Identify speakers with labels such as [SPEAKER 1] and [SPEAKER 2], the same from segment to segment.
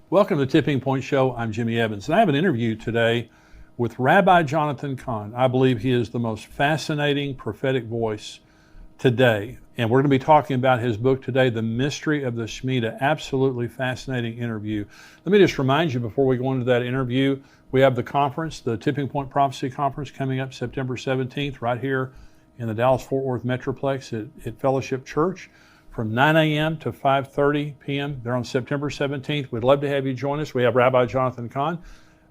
[SPEAKER 1] Welcome to the Tipping Point Show. I'm Jimmy Evans, and I have an interview today with Rabbi Jonathan Cahn. I believe he is the most fascinating prophetic voice today, and we're going to be talking about his book today, The Mystery of the Shemitah. Absolutely fascinating interview. Let me just remind you before we go into that interview, we have the conference, the Tipping Point Prophecy Conference, coming up September 17th right here in the Dallas-Fort Worth Metroplex at Fellowship Church, from 9 a.m. to 5:30 p.m. They're on September 17th. We'd love to have you join us. We have Rabbi Jonathan Cahn,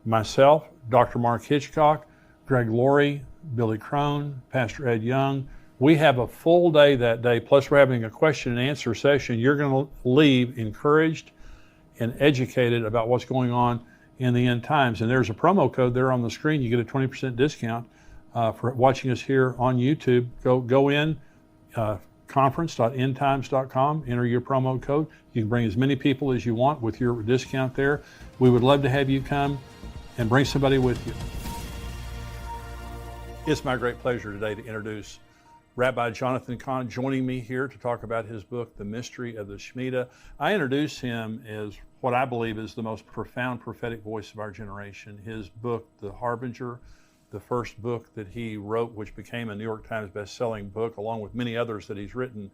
[SPEAKER 1] myself, Dr. Mark Hitchcock, Greg Laurie, Billy Crone, Pastor Ed Young. We have a full day that day, plus we're having a question and answer session. You're going to leave encouraged and educated about what's going on in the end times. And there's a promo code there on the screen. You get a 20% discount for watching us here on YouTube. Go in, conference.endtimes.com, enter your promo code. You can bring as many people as you want with your discount there. We would love to have you come and bring somebody with you. It's my great pleasure today to introduce Rabbi Jonathan Cahn joining me here to talk about his book, The Mystery of the Shemitah. I introduce him as what I believe is the most profound prophetic voice of our generation. His book, The Harbinger, the first book that he wrote, which became a New York Times best-selling book, along with many others that he's written.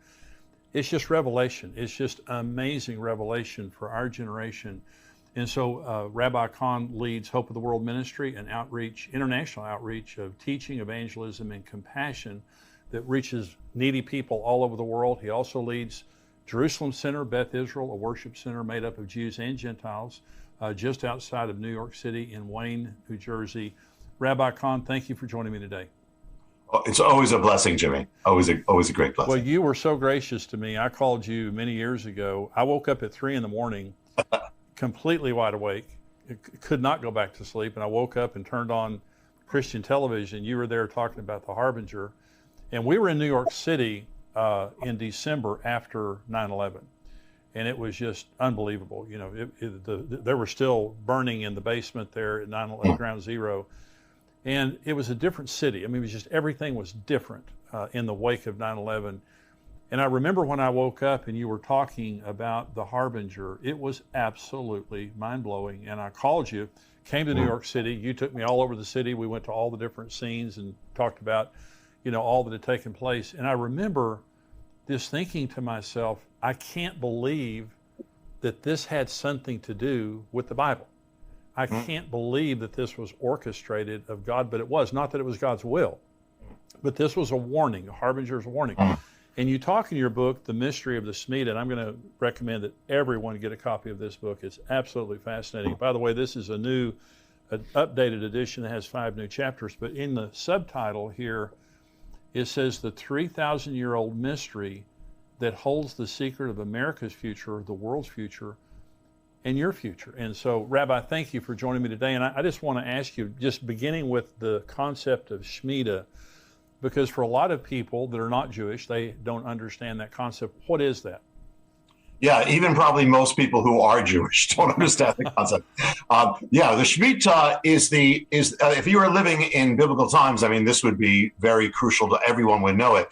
[SPEAKER 1] It's just revelation. It's just amazing revelation for our generation. And so Rabbi Cahn leads Hope of the World Ministry, an outreach, international outreach of teaching, evangelism, and compassion that reaches needy people all over the world. He also leads Jerusalem Center, Beth Israel, a worship center made up of Jews and Gentiles, just outside of New York City in Wayne, New Jersey. Rabbi Cahn, thank you for joining me today.
[SPEAKER 2] It's always a blessing, Jimmy. Always a great blessing.
[SPEAKER 1] Well, you were so gracious to me. I called you many years ago. I woke up at 3 a.m, completely wide awake. Could not go back to sleep. And I woke up and turned on Christian television. You were there talking about the Harbinger. And we were in New York City in December after 9/11. And it was just unbelievable. You know, there were still burning in the basement there at 9/11 Ground Zero. And it was a different city. I mean, it was just everything was different in the wake of 9/11. And I remember when I woke up and you were talking about the Harbinger, it was absolutely mind-blowing. And I called you, came to New York City. You took me all over the city. We went to all the different scenes and talked about, all that had taken place. And I remember just thinking to myself, I can't believe that this had something to do with the Bible. I can't believe that this was orchestrated of God, but it was. Not that it was God's will, but this was a warning, a harbinger's warning. And you talk in your book, The Mystery of the Shemitah, and I'm going to recommend that everyone get a copy of this book. It's absolutely fascinating. By the way, this is an updated edition that has 5 new chapters, but in the subtitle here, it says the 3,000-year-old mystery that holds the secret of America's future, the world's future, and your future. And so, Rabbi, thank you for joining me today. And I just want to ask you, just beginning with the concept of Shemitah, because for a lot of people that are not Jewish, they don't understand that concept. What is that?
[SPEAKER 2] Yeah, even probably most people who are Jewish don't understand the concept. The Shemitah is if you were living in biblical times, I mean, this would be very crucial to everyone would know it.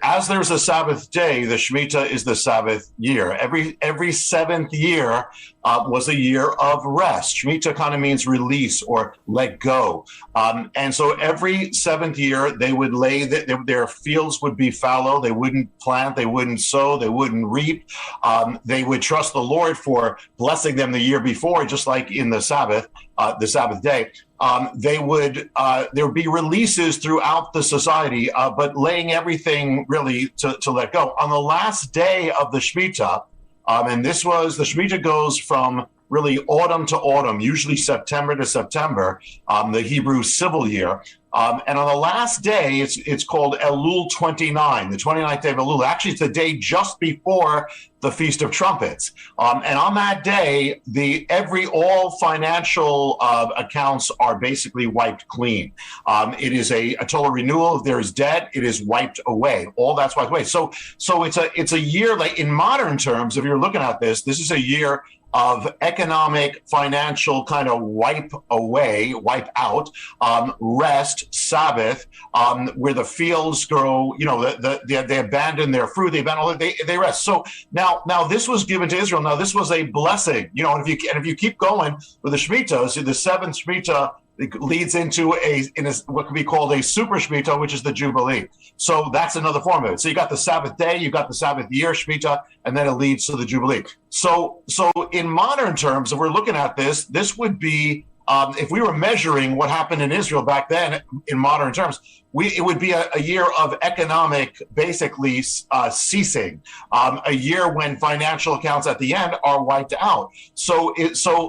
[SPEAKER 2] As there's a Sabbath day, the Shemitah is the Sabbath year. Every seventh year was a year of rest. Shemitah kind of means release or let go. And so every seventh year, they would lay their fields would be fallow. They wouldn't plant, they wouldn't sow, they wouldn't reap. They would trust the Lord for blessing them the year before, just like in the Sabbath day. There would be releases throughout the society, but laying everything really to let go. On the last day of the Shemitah, and the Shemitah goes from really autumn to autumn, usually September to September, the Hebrew civil year. And on the last day, it's called Elul 29, the 29th day of Elul. Actually, it's the day just before the Feast of Trumpets. And on that day, all financial accounts are basically wiped clean. It is a total renewal. If there is debt, it is wiped away. All that's wiped away. So it's a year, like in modern terms, if you're looking at this is a year of economic, financial kind of wipe out, rest, Sabbath, where the fields grow, they abandon their fruit, they rest. So now this was given to Israel. Now this was a blessing, and if you keep going with the Shemitah, the seventh Shemitah leads into what could be called a super Shemitah, which is the Jubilee. So that's another form of it. So you got the Sabbath day, you got the Sabbath year Shemitah, and then it leads to the Jubilee. So in modern terms, if we're looking at this would be, if we were measuring what happened in Israel back then in modern terms, it would be a year of economic, basically ceasing, a year when financial accounts at the end are wiped out. So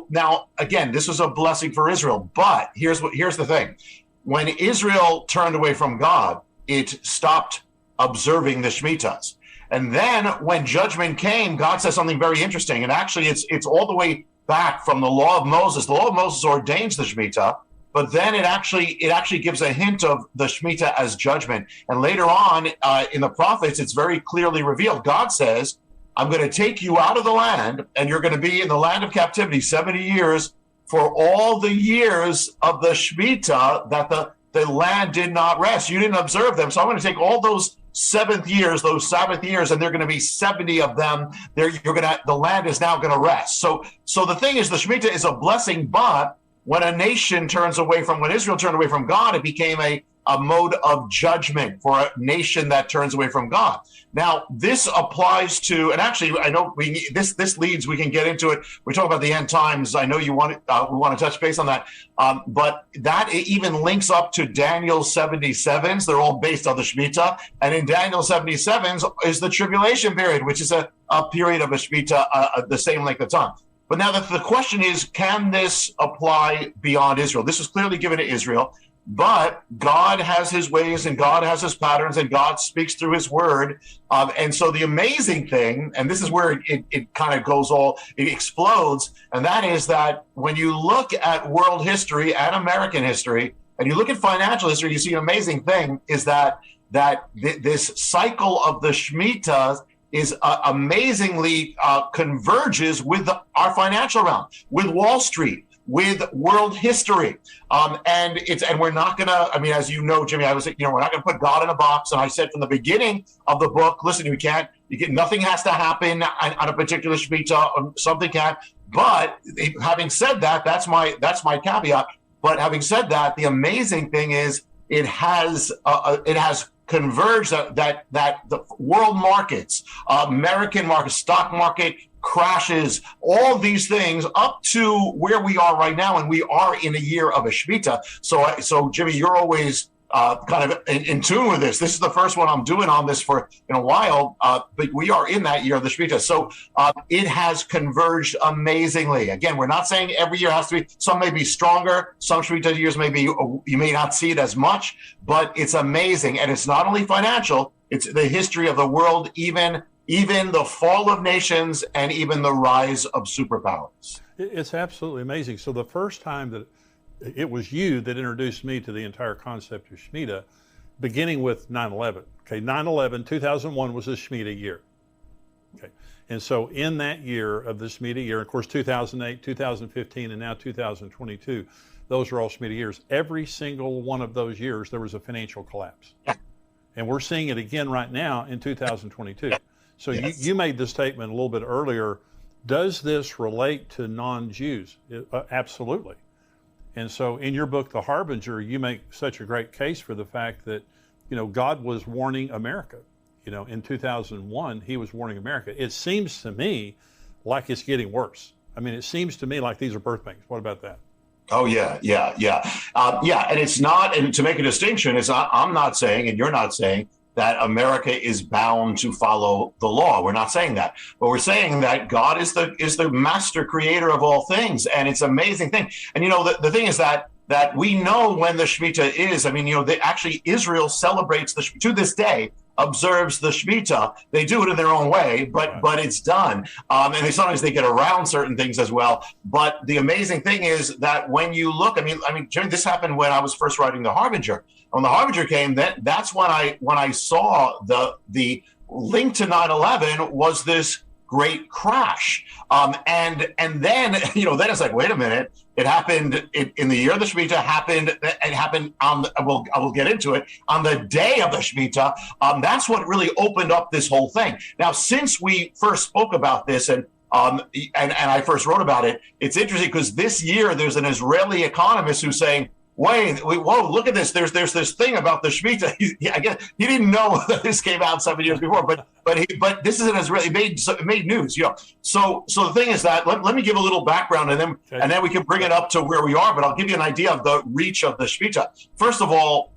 [SPEAKER 2] now again, this was a blessing for Israel. But here's the thing: when Israel turned away from God, it stopped observing the Shemitahs. And then when judgment came, God says something very interesting. And actually, it's all the way back from the law of Moses. The law of Moses ordains the Shemitah, but then it actually gives a hint of the Shemitah as judgment. And later on in the prophets, it's very clearly revealed. God says, I'm going to take you out of the land, and you're going to be in the land of captivity 70 years for all the years of the Shemitah that the land did not rest. You didn't observe them. So I'm going to take all those seventh years, those Sabbath years, and they're going to be 70 of them. The land is now going to rest. So the thing is, the Shemitah is a blessing, but when Israel turned away from God, it became a mode of judgment for a nation that turns away from God. Now, this applies to, and actually, I know this leads, we can get into it. We talk about the end times. I know we want to touch base on that, but that even links up to Daniel 77s. They're all based on the Shemitah, and in Daniel 77s is the tribulation period, which is a period of a Shemitah, the same length of time. But now the question is, can this apply beyond Israel? This was clearly given to Israel. But God has his ways and God has his patterns and God speaks through his word. And so the amazing thing, and this is where it kind of it explodes. And that is that when you look at world history and American history, and you look at financial history, you see an amazing thing is that this cycle of the Shemitah is amazingly converges with our financial realm, with Wall Street, with world history. And we're not going to, as you know, Jimmy, we're not going to put God in a box. And I said from the beginning of the book, listen, nothing has to happen on a particular Shemitah, something can. But having said that, that's my caveat. But having said that, the amazing thing is it has converged that the world markets, American market, stock market, crashes, all these things up to where we are right now, and we are in a year of a Shemitah. So Jimmy, you're always kind of in tune with this. This is the first one I'm doing on this for in a while, but we are in that year of the Shemitah. So it has converged amazingly. Again, we're not saying every year has to be. Some may be stronger. Some Shemitah years you may not see it as much, but it's amazing. And it's not only financial, it's the history of the world, even the fall of nations and even the rise of superpowers.
[SPEAKER 1] It's absolutely amazing. So the first time that it was you that introduced me to the entire concept of Shemitah, beginning with 9/11. Okay, 9/11, 2001 was a Shemitah year. Okay, and so in that year of the Shemitah year, of course, 2008, 2015, and now 2022, those are all Shemitah years. Every single one of those years, there was a financial collapse. And we're seeing it again right now in 2022. So yes. you made the statement a little bit earlier. Does this relate to non-Jews? Absolutely. And so in your book, The Harbinger, you make such a great case for the fact that, God was warning America. In 2001, he was warning America. It seems to me like it's getting worse. It seems to me like these are birth pains. What about that?
[SPEAKER 2] Oh, yeah. And it's not, and to make a distinction, I'm not saying, and you're not saying, that America is bound to follow the law. We're not saying that, but we're saying that God is the master creator of all things, and it's an amazing thing. And the thing is that we know when the Shemitah is. Actually Israel celebrates to this day, observes the Shemitah. They do it in their own way, but it's done. And sometimes they get around certain things as well. But the amazing thing is that when you look, Jimmy, this happened when I was first writing The Harbinger. When The Harbinger came, that's when I saw the link to 9/11 was this great crash. And then, then it's like, wait a minute, it happened in the year of the Shemitah. It happened I will get into it on the day of the Shemitah. That's what really opened up this whole thing. Now, since we first spoke about this and I first wrote about it, it's interesting because this year there's an Israeli economist who's saying, whoa, look at this. There's this thing about the Shemitah. I guess he didn't know that this came out 7 years before, but this is an Israeli made news. So the thing is that let me give a little background and then we can bring it up to where we are. But I'll give you an idea of the reach of the Shemitah. First of all,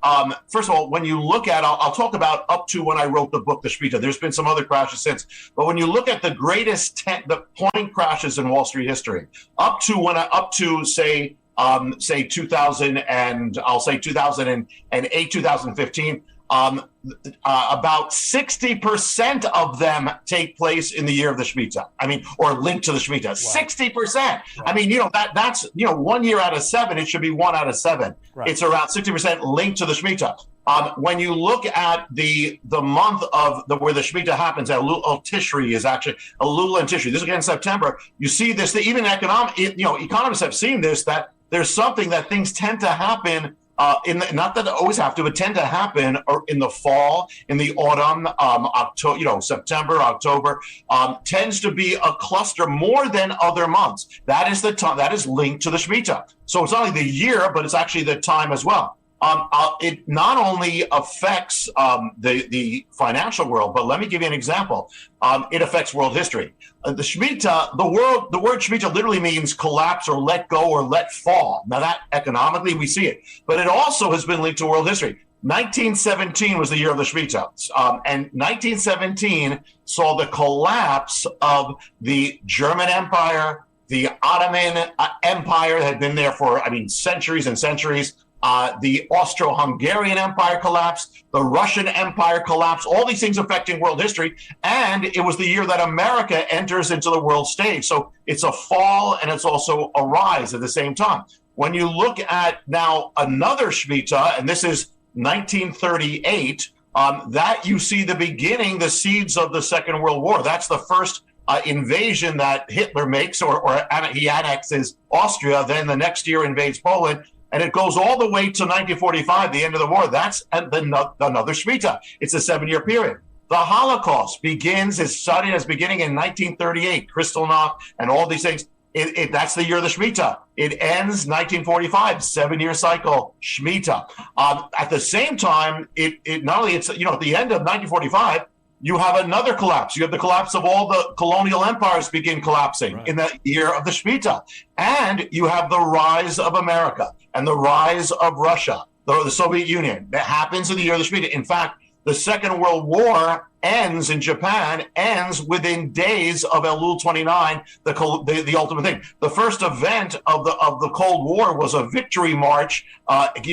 [SPEAKER 2] when you look at, I'll talk about up to when I wrote the book, The Shemitah. There's been some other crashes since, but when you look at the greatest the point crashes in Wall Street history, up to say 2000 and I'll say 2008, 2015, about 60% of them take place in the year of the Shemitah. I mean, or linked to the Shemitah. Wow. 60%. Right. I mean, that's 1 year out of 7. It should be 1 out of 7. Right. It's around 60% linked to the Shemitah. When you look at the month of where the Shemitah happens, Elul Tishri is actually Elul and Tishri. This is again September. You see this. Even economists have seen this, that there's something that things tend to happen not that they always have to, but tend to happen in the fall, in the autumn, October, September, October, tends to be a cluster more than other months. That is the time that is linked to the Shemitah. So it's not only the year, but it's actually the time as well. It not only affects the financial world, but let me give you an example. It affects world history. The Shemitah, the word Shemitah literally means collapse or let go or let fall. Now that economically we see it, but it also has been linked to world history. 1917 was the year of the Shemitah, and 1917 saw the collapse of the German Empire, the Ottoman Empire that had been there for, centuries and centuries. The Austro-Hungarian Empire collapsed, the Russian Empire collapsed, all these things affecting world history. And it was the year that America enters into the world stage. So it's a fall and it's also a rise at the same time. When you look at now another Shemitah, and this is 1938, that you see the beginning, the seeds of the Second World War. That's the first invasion that Hitler makes, or he annexes Austria, then the next year invades Poland. And it goes all the way to 1945, the end of the war. That's another Shemitah. It's a 7-year period. The Holocaust is beginning in 1938, Kristallnacht and all these things. That's the year of the Shemitah. It ends 1945, 7-year cycle, Shemitah. At the same time, it not only, it's, at the end of 1945, you have another collapse. You have the collapse of all the colonial empires begin collapsing in the year of the Shemitah. And you have the rise of America and the rise of Russia, the Soviet Union. That happens in the year of the Shemitah. In fact, the Second World War ends in Japan, ends within days of Elul 29, the ultimate thing. The first event of the Cold War was a victory march,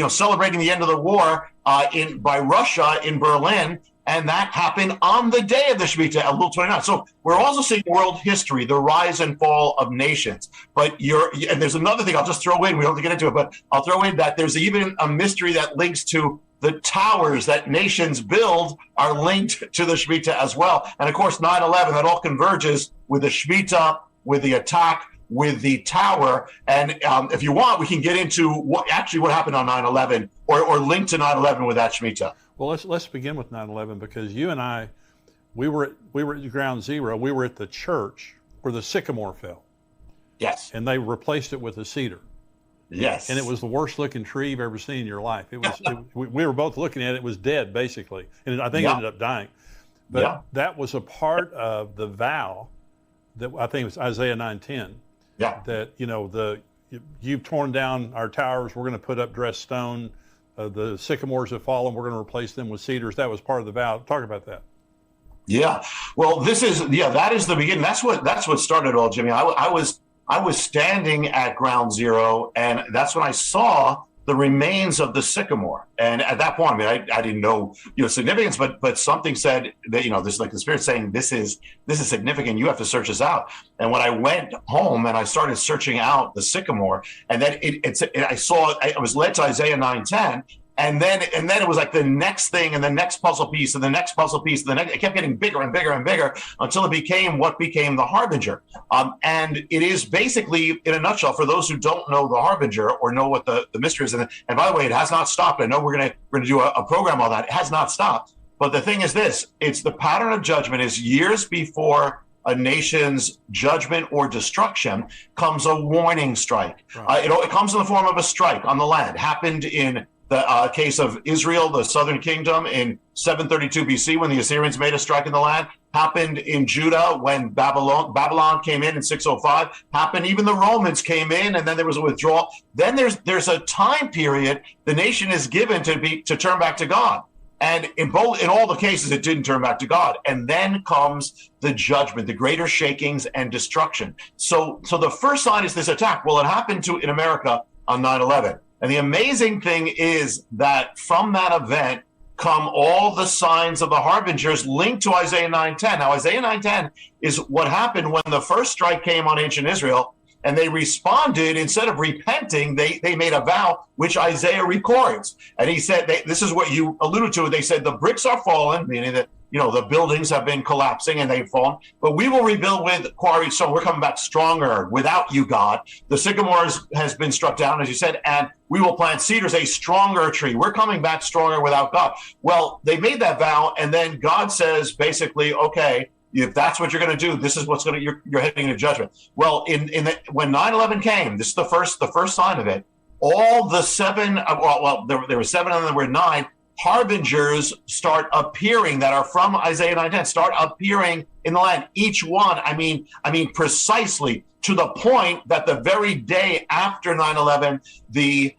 [SPEAKER 2] celebrating the end of the war by Russia in Berlin. And that happened on the day of the Shemitah, Elul 29. So we're also seeing world history, the rise and fall of nations. But and there's another thing I'll just throw in. We don't have to get into it, but I'll throw in that there's even a mystery that links to the towers that nations build are linked to the Shemitah as well. And of course, 9/11, that all converges with the Shemitah, with the attack, with the tower. And if you want, we can get into what happened on 9/11 or link to 9/11 with that Shemitah.
[SPEAKER 1] Well, let's begin with 9/11, because you and I, we were at ground zero. We were at the church where the sycamore fell.
[SPEAKER 2] Yes.
[SPEAKER 1] And they replaced it with a cedar.
[SPEAKER 2] Yes.
[SPEAKER 1] And it was the worst looking tree you've ever seen in your life. It was. We were both looking at it. It was dead, basically, and I think it ended up dying. But that was a part of the vow that I think it was Isaiah 9:10.
[SPEAKER 2] Yeah.
[SPEAKER 1] That you've torn down our towers. We're going to put up dressed stone. The sycamores have fallen. We're going to replace them with cedars. That was part of the vow. Talk about that.
[SPEAKER 2] Yeah. Well, that is the beginning. That's what started it all, Jimmy. I was standing at ground zero, and that's when I saw the remains of the sycamore. And at that point, I didn't know significance, but something said that this is like the Spirit saying this is significant. You have to search this out. And when I went home and I started searching out the sycamore, and then I was led to Isaiah 9:10, And then it was like the next thing and the next puzzle piece and the next puzzle piece and the next. It kept getting bigger and bigger and bigger until it became what became the Harbinger. And it is basically, in a nutshell, for those who don't know the Harbinger or know what the mystery is. And by the way, it has not stopped. I know we're gonna do a program on that. It has not stopped. But the thing is this: it's the pattern of judgment is years before a nation's judgment or destruction comes a warning strike. Right. It comes in the form of a strike on the land. Happened in the case of Israel, the southern kingdom, in 732 BC when the Assyrians made a strike in the land. Happened in Judah when Babylon came in 605. Happened, even the Romans came in, and then there was a withdrawal. Then there's a time period the nation is given to turn back to God. And in all the cases, it didn't turn back to God. And then comes the judgment, the greater shakings and destruction. So the first sign is this attack. Well, it happened in America on 9/11. And the amazing thing is that from that event come all the signs of the harbingers linked to Isaiah 9:10. Now, Isaiah 9:10 is what happened when the first strike came on ancient Israel. And they responded, instead of repenting, they made a vow, which Isaiah records. And he said, this is what you alluded to. They said, the bricks are fallen, meaning that, the buildings have been collapsing and they've fallen, but we will rebuild with quarried stone. We're coming back stronger without you, God. The sycamore has been struck down, as you said, and we will plant cedars, a stronger tree. We're coming back stronger without God. Well, they made that vow, and then God says, basically, okay, if that's what you're going to do, this is what's you're heading into judgment. Well, when 9/11 came, this is the first sign of it. All the seven, there were seven and then there were nine harbingers start appearing that are from Isaiah 9:10, start appearing in the land. Each one, I mean, precisely to the point that the very day after 9/11, the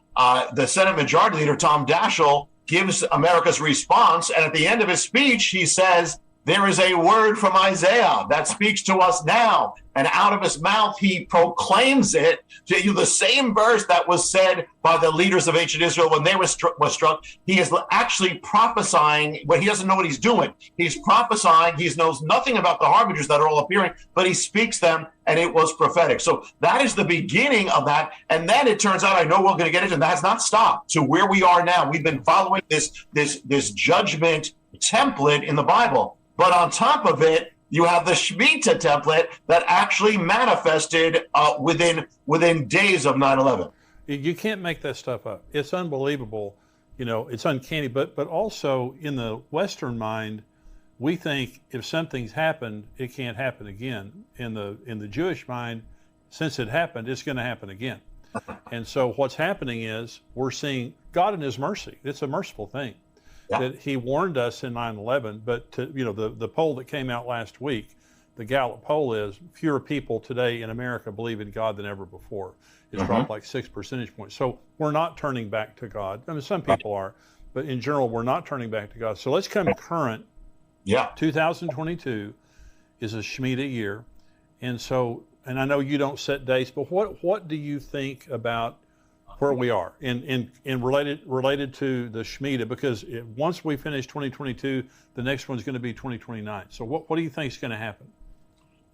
[SPEAKER 2] Senate Majority Leader Tom Daschle gives America's response, and at the end of his speech, he says, there is a word from Isaiah that speaks to us now. And out of his mouth, he proclaims it to you, the same verse that was said by the leaders of ancient Israel when they were struck. He is actually prophesying, but he doesn't know what he's doing. He's prophesying. He knows nothing about the harbingers that are all appearing, but he speaks them, and it was prophetic. So that is the beginning of that. And then it turns out, I know we're going to get into, and that has not stopped to where we are now. We've been following this judgment template in the Bible. But on top of it, you have the Shemitah template that actually manifested within days of 9/11.
[SPEAKER 1] You can't make that stuff up. It's unbelievable. It's uncanny. But also in the Western mind, we think if something's happened, it can't happen again. In the Jewish mind, since it happened, it's going to happen again. And so what's happening is we're seeing God in His mercy. It's a merciful thing. Yeah. That He warned us in 9/11, but the poll that came out last week, the Gallup poll, is fewer people today in America believe in God than ever before. It's dropped like 6 percentage points. So we're not turning back to God. I mean, some people are, but in general, we're not turning back to God. So let's come current. Yeah. 2022 is a Shemitah year, and I know you don't set dates, but what do you think about where we are in related to the Shemitah? Because once we finish 2022, the next one's going to be 2029. So what do you think is going to happen?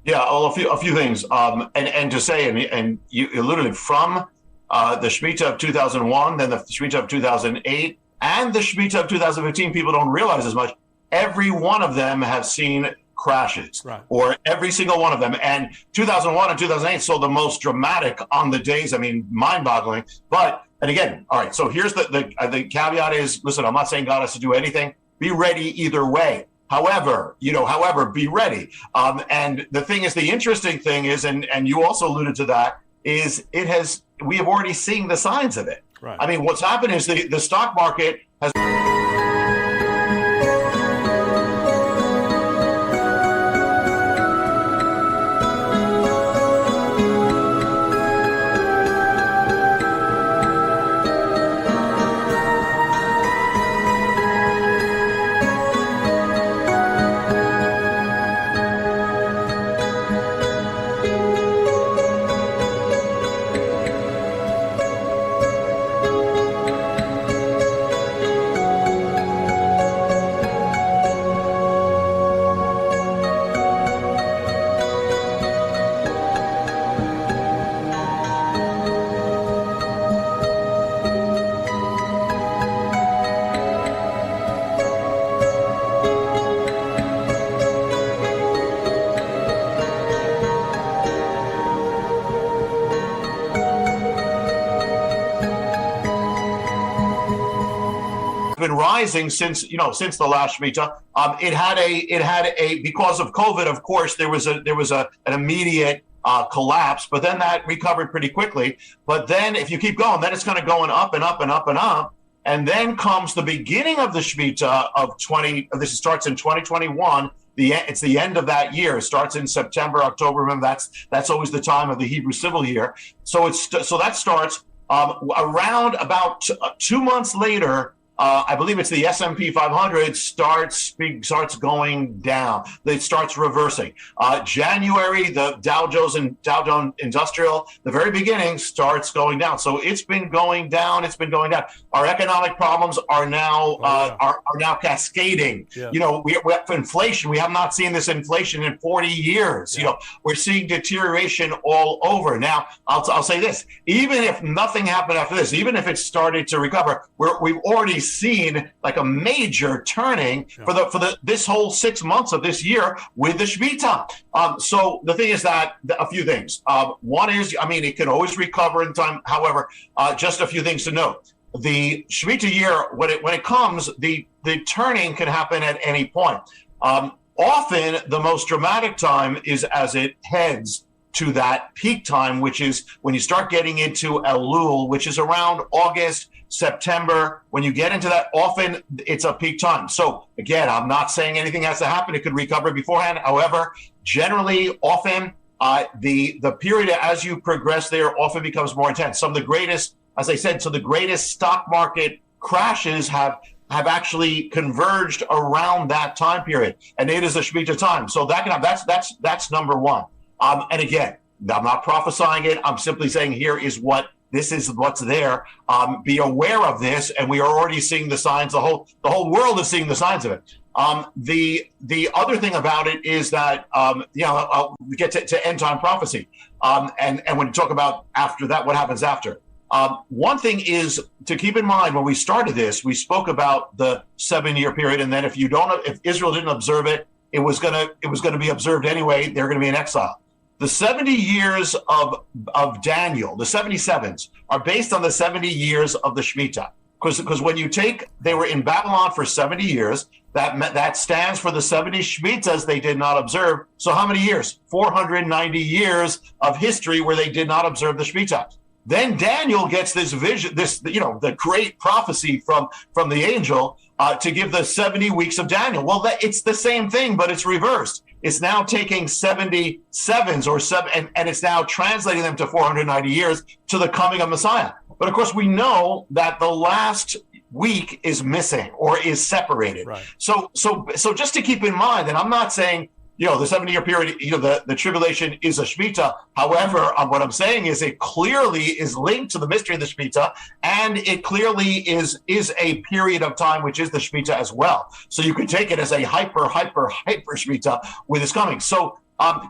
[SPEAKER 2] Yeah, well, a few things. And to say, and you literally from the Shemitah of 2001, then the Shemitah of 2008, and the Shemitah of 2015, people don't realize as much. Every one of them have seen crashes, right, or every single one of them. And 2001 and 2008 saw the most dramatic on the days. I mean, mind-boggling. And again, all right. So here's the caveat is: listen, I'm not saying God has to do anything. Be ready either way. However, be ready. And the thing is, the interesting thing is, and you also alluded to that, is we have already seen the signs of it. Right. I mean, what's happened is the stock market has. been rising since the last Shemitah. It had a because of COVID, of course, there was an immediate collapse, but then that recovered pretty quickly. But then if you keep going, then it's kind of going up and up and up and up. And then comes the beginning of the Shemitah of this starts in 2021. It's the end of that year. It starts in September, October. Remember, that's always the time of the Hebrew civil year. So that starts around about 2 months later. I believe it's the S&P 500 starts going down. It starts reversing. January, the Dow Jones Industrial, the very beginning starts going down. So it's been going down. It's been going down. Our economic problems are now are now cascading. Yeah. We have inflation. We have not seen this inflation in 40 years. Yeah. We're seeing deterioration all over. Now, I'll say this: even if nothing happened after this, even if it started to recover, we've already seen like a major turning for this whole 6 months of this year with the Shemitah. So the thing is that a few things. One is, it can always recover in time. However, just a few things to note. The Shemitah year, when it comes, the turning can happen at any point. Often, the most dramatic time is as it heads to that peak time, which is when you start getting into Elul, which is around August, September. When you get into that, often it's a peak time. So again, I'm not saying anything has to happen. It could recover beforehand. However, generally, often the period as you progress there often becomes more intense. Some of the greatest, as I said, the greatest stock market crashes have actually converged around that time period, and it is a Shemitah time. So that can have, that's number one. And again, I'm not prophesying it. I'm simply saying this is what's there. Be aware of this, and we are already seeing the signs. The whole world is seeing the signs of it. The other thing about it is that I'll get to end time prophecy, and when you talk about after that, what happens after. One thing is to keep in mind when we started this, we spoke about the 7-year period, and then if Israel didn't observe it, it was gonna be observed anyway. They're going to be in exile. The 70 years of Daniel, the 77s, are based on the 70 years of the Shemitah. Because when they were in Babylon for 70 years, that stands for the 70 Shemitahs they did not observe. So how many years? 490 years of history where they did not observe the Shemitah. Then Daniel gets this vision, the great prophecy from the angel to give the 70 weeks of Daniel. Well, it's the same thing, but it's reversed. It's now taking 77s and it's now translating them to 490 years to the coming of Messiah. But of course, we know that the last week is missing or is separated. Right. So just to keep in mind, and I'm not saying, the 70-year period, the tribulation is a Shemitah. However, what I'm saying is it clearly is linked to the mystery of the Shemitah, and it clearly is a period of time which is the Shemitah as well. So you could take it as a hyper Shemitah with this coming. So after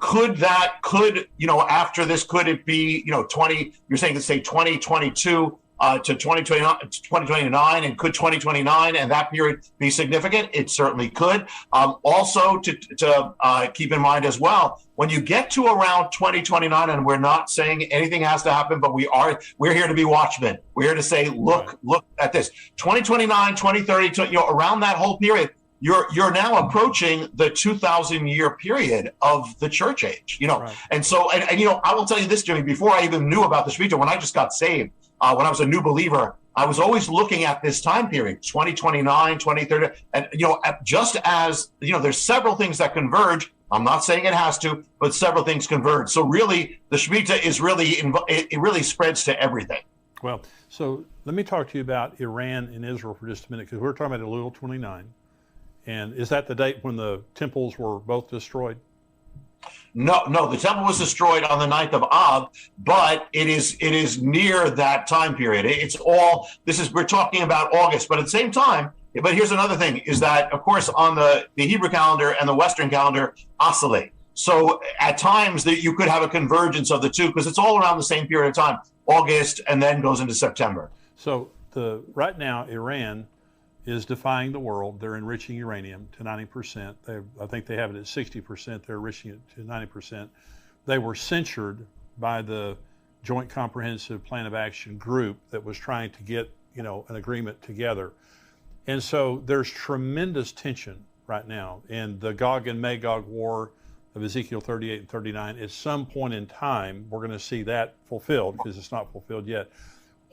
[SPEAKER 2] this, could it be, 20, you're saying to say 2022 to 2029, and could 2029 and that period be significant? It certainly could. Also, to keep in mind as well, when you get to around 2029, and we're not saying anything has to happen, but we're here to be watchmen. We're here to say, look at this. 2029, 2030, around that whole period, you're now approaching the 2,000-year period of the church age. Right. And so, and I will tell you this, Jimmy, before I even knew about the Shemitah, when I just got saved, when I was a new believer, I was always looking at this time period, 2029, 2030. And, just as, there's several things that converge. I'm not saying it has to, but several things converge. So really, the Shemitah it really spreads to everything.
[SPEAKER 1] Well, so let me talk to you about Iran and Israel for just a minute, because we're talking about Elul 29. And is that the date when the temples were both destroyed?
[SPEAKER 2] No, the temple was destroyed on the 9th of Av, but it is near that time period. We're talking about August, but at the same time, but here's another thing, is that, of course, on the Hebrew calendar and the Western calendar oscillate. So at times that you could have a convergence of the two, because it's all around the same period of time, August, and then goes into September.
[SPEAKER 1] So right now, Iran is defying the world. They're enriching uranium to 90%. I think they have it at 60%. They're enriching it to 90%. They were censured by the Joint Comprehensive Plan of Action group that was trying to get, an agreement together. And so there's tremendous tension right now in the Gog and Magog war of Ezekiel 38 and 39. At some point in time, we're going to see that fulfilled, because it's not fulfilled yet.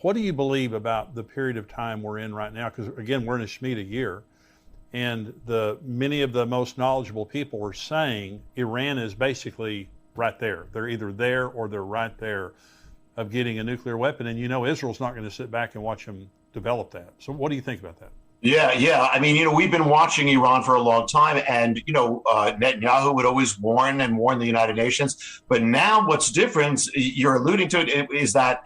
[SPEAKER 1] What do you believe about the period of time we're in right now? Because again, we're in a Shemitah year, and many of the most knowledgeable people are saying Iran is basically right there. They're either there or they're right there of getting a nuclear weapon. And Israel's not going to sit back and watch them develop that. So what do you think about that?
[SPEAKER 2] Yeah. I mean, we've been watching Iran for a long time, and, Netanyahu would always warn the United Nations. But now what's different, you're alluding to it, is that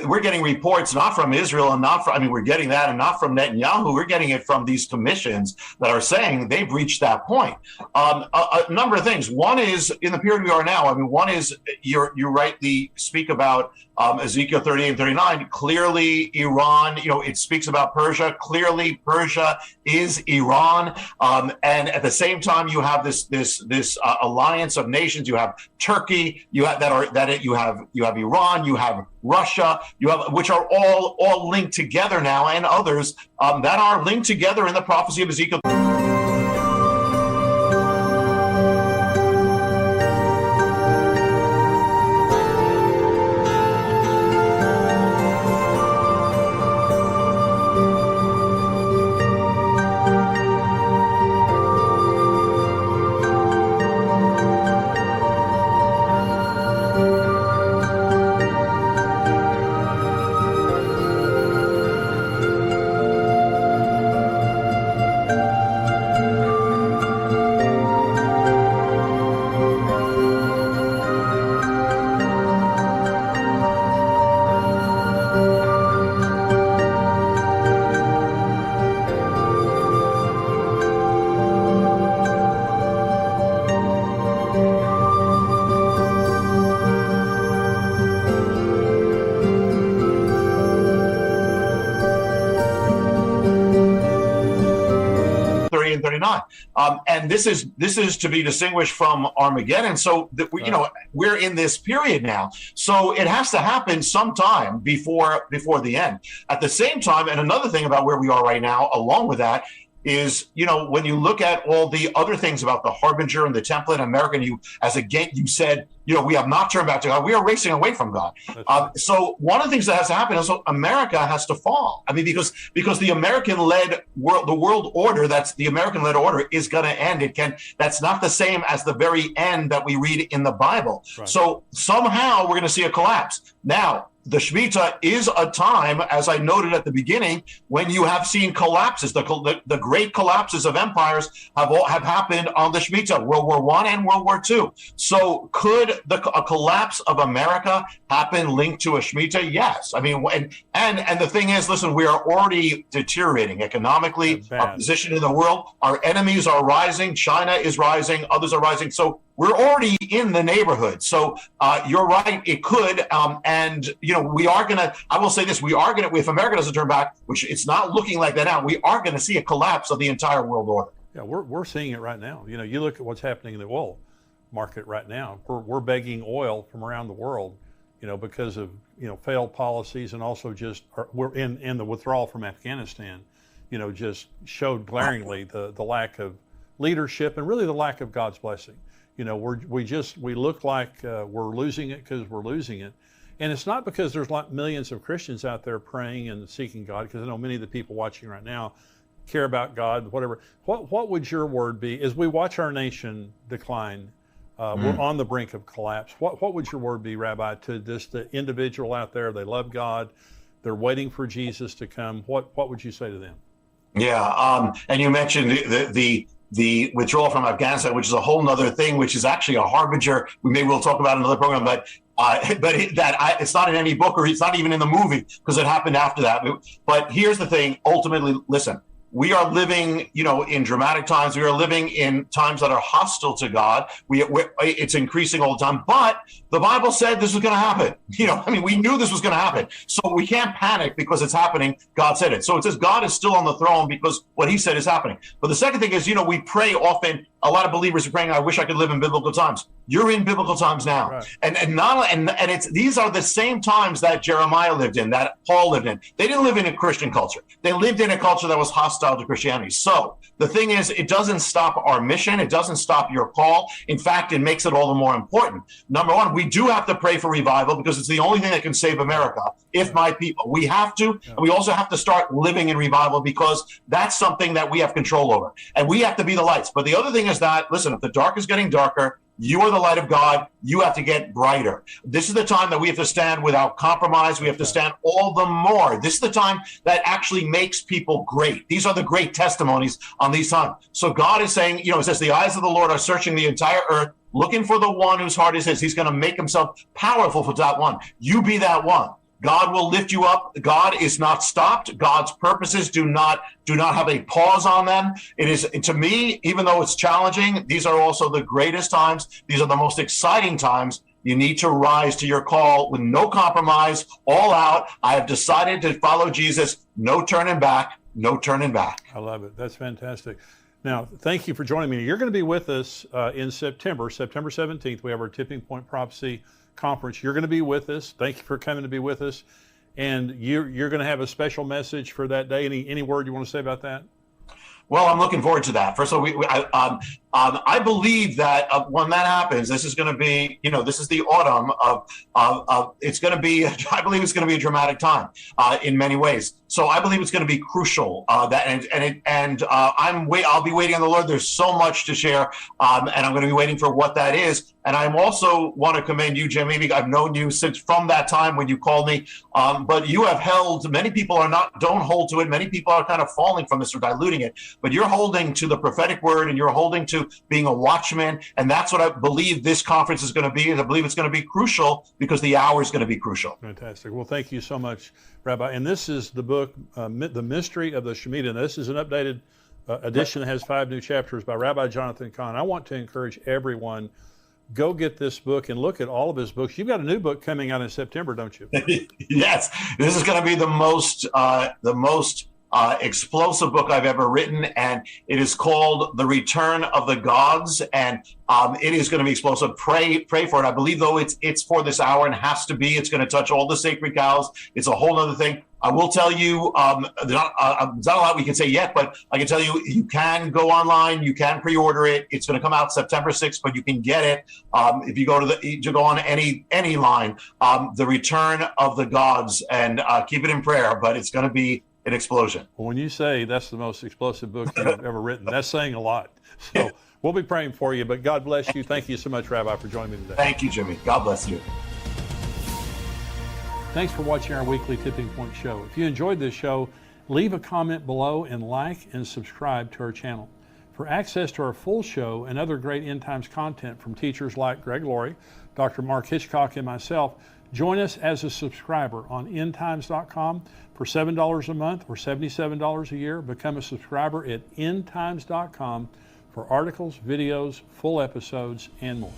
[SPEAKER 2] we're getting reports not from Israel and we're getting that, and not from Netanyahu. We're getting it from these commissions that are saying they've reached that point. A number of things. One is, in the period we are now, one is you rightly speak about Ezekiel 38 and 39. Clearly, Iran, it speaks about Persia. Clearly, Persia is Iran. And at the same time, you have this alliance of nations. You have Turkey. You have Iran. You have Russia. Which are all linked together now, and others that are linked together in the prophecy of Ezekiel. 39. And this is to be distinguished from Armageddon. So that we're in this period now. So it has to happen sometime before the end. At the same time, and another thing about where we are right now, along with that, is, when you look at all the other things about the Harbinger and the template, American, you said, we have not turned back to God. We are racing away from God. So one of the things that has to happen is America has to fall. I mean, because the American-led world, the world order, that's the American-led order, is going to end. That's not the same as the very end that we read in the Bible. Right. So somehow we're going to see a collapse. Now, the Shemitah is a time, as I noted at the beginning, when you have seen collapses. The great collapses of empires have happened on the Shemitah, World War I and World War II. So could a collapse of America happen linked to a Shemitah? Yes. I mean, and the thing is, listen, we are already deteriorating economically. Our position in the world, our enemies are rising. China is rising. Others are rising. So we're already in the neighborhood. So you're right, it could. And, we are going to, I will say this, we are going to, if America doesn't turn back, which it's not looking like that now, we are going to see a collapse of the entire world order.
[SPEAKER 1] Yeah, we're seeing it right now. You look at what's happening in the oil market right now. We're begging oil from around the world, because of, failed policies, and also we're in the withdrawal from Afghanistan, just showed glaringly the lack of leadership and really the lack of God's blessing. We look like we're losing it because we're losing it. And it's not because there's millions of Christians out there praying and seeking God, because I know many of the people watching right now care about God, whatever. What would your word be as we watch our nation decline? We're on the brink of collapse. What would your word be, Rabbi, to the individual out there? They love God. They're waiting for Jesus to come. What would you say to them? Yeah.
[SPEAKER 2] And you mentioned the withdrawal from Afghanistan, which is a whole nother thing, which is actually a harbinger. We'll talk about in another program, but it's not in any book, or it's not even in the movie, because it happened after that. But here's the thing. Ultimately, listen, we are living, in dramatic times. We are living in times that are hostile to God. It's increasing all the time. But the Bible said this was going to happen. We knew this was going to happen. So we can't panic because it's happening. God said it. So it says God is still on the throne because what he said is happening. But the second thing is, we pray often a lot of believers are praying, I wish I could live in biblical times. You're in biblical times now.
[SPEAKER 1] Right.
[SPEAKER 2] And it's these are the same times that Jeremiah lived in, that Paul lived in. They didn't live in a Christian culture. They lived in a culture that was hostile to Christianity. So the thing is, it doesn't stop our mission. It doesn't stop your call. In fact, it makes it all the more important. Number one, we do have to pray for revival because it's the only thing that can save America, if my people. We have to, and we also have to start living in revival because that's something that we have control over. And we have to be the lights. But the other thing is that, listen, if the dark is getting darker, you are the light of God. You have to get brighter. This is the time that we have to stand without compromise. We have to stand all the more. This is the time that actually makes people great. These are the great testimonies on these times. So God is saying, it says the eyes of the Lord are searching the entire earth, looking for the one whose heart is his. He's going to make himself powerful for that one. You be that one. God will lift you up. God is not stopped. God's purposes do not have a pause on them. It is, to me, even though it's challenging, these are also the greatest times. These are the most exciting times. You need to rise to your call with no compromise, all out. I have decided to follow Jesus. No turning back. No turning back.
[SPEAKER 1] I love it. That's fantastic. Now, thank you for joining me. You're going to be with us in September 17th. We have our Tipping Point Prophecy Conference. You're going to be with us. Thank you for coming to be with us. And you're going to have a special message for that day. Any word you want to say about that?
[SPEAKER 2] Well, I'm looking forward to that. First of all, I believe that when that happens, this is going to be, this is the autumn of it's going to be, I believe it's going to be a dramatic time in many ways. So I believe it's going to be crucial I'll be waiting on the Lord. There's so much to share, and I'm going to be waiting for what that is. And I also want to commend you, Jimmy. I've known you since from that time when you called me, but you have held. Many people don't hold to it. Many people are kind of falling from this or diluting it. But you're holding to the prophetic word, and you're holding to being a watchman, and that's what I believe this conference is going to be. And I believe it's going to be crucial because the hour is going to be crucial.
[SPEAKER 1] Fantastic. Well, thank you so much, Rabbi. And this is the book, The Mystery of the Shemitah. This is an updated edition that has 5 new chapters by Rabbi Jonathan Cahn. I want to encourage everyone, go get this book and look at all of his books. You've got a new book coming out in September, don't you?
[SPEAKER 2] Yes, this is going to be the most explosive book I've ever written, and it is called The Return of the Gods, and it is going to be explosive. Pray for it. I believe, though, it's for this hour and has to be. It's going to touch all the sacred cows. It's a whole other thing. I will tell you, there's not a lot we can say yet, but I can tell you, you can go online, you can pre-order it. It's going to come out September 6th, but you can get it if you go go on any line. The Return of the Gods, and keep it in prayer. But it's going to be an explosion.
[SPEAKER 1] Well, when you say that's the most explosive book you've ever written, that's saying a lot. So we'll be praying for you. But God bless you. Thank you so much, Rabbi, for joining me today.
[SPEAKER 2] Thank you, Jimmy. God bless you.
[SPEAKER 1] Thanks for watching our weekly Tipping Point show. If you enjoyed this show, leave a comment below and like and subscribe to our channel. For access to our full show and other great End Times content from teachers like Greg Laurie, Dr. Mark Hitchcock, and myself, join us as a subscriber on endtimes.com for $7 a month or $77 a year. Become a subscriber at endtimes.com for articles, videos, full episodes, and more.